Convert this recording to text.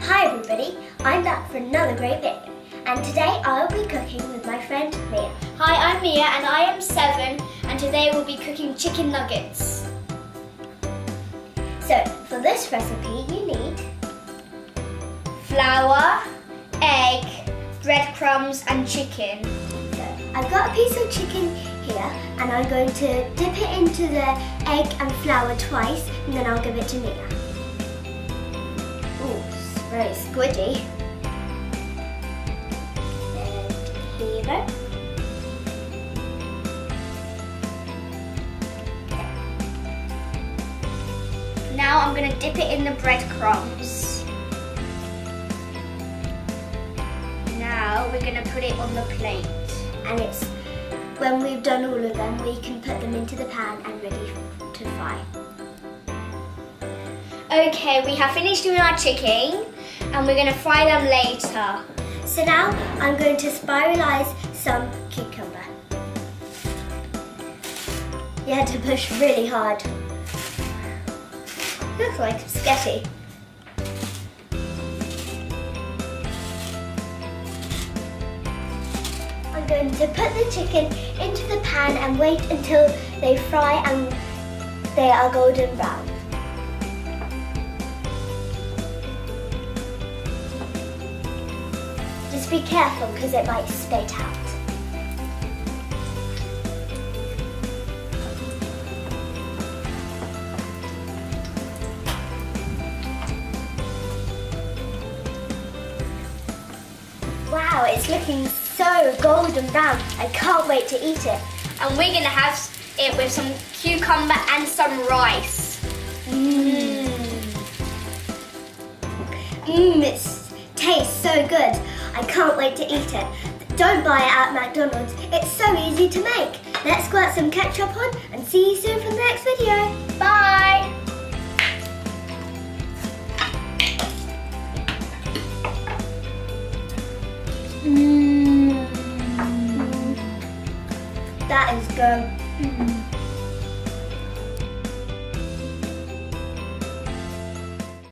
Hi everybody, I'm back for another great video, and today I'll be cooking with my friend Mia. Hi, I'm Mia and I am 7, and today we'll be cooking chicken nuggets. So for this recipe you need Flour, egg, breadcrumbs and chicken. So I've got a piece of chicken here and I'm going to dip it into the egg and flour twice and then I'll give it to Mia. Ooh, it's very squidgy. And here you go. Now I'm going to dip it in the breadcrumbs. Now we're going to put it on the plate. And it's when we've done all of them, we can put them into the pan and ready to fry. Okay, we have finished doing our chicken and we're going to fry them later. So now I'm going to spiralize some cucumber. You had to push really hard. Looks like spaghetti. I'm going to put the chicken into the pan and wait until they fry and they are golden brown. Just be careful because it might spit out. Wow, it's looking so golden brown. I can't wait to eat it. And we're going to have it with some cucumber and some rice. It tastes so good. I can't wait to eat it. Don't buy it at McDonald's. It's so easy to make. Let's squirt some ketchup on and see you soon for the next video. Bye! That is good.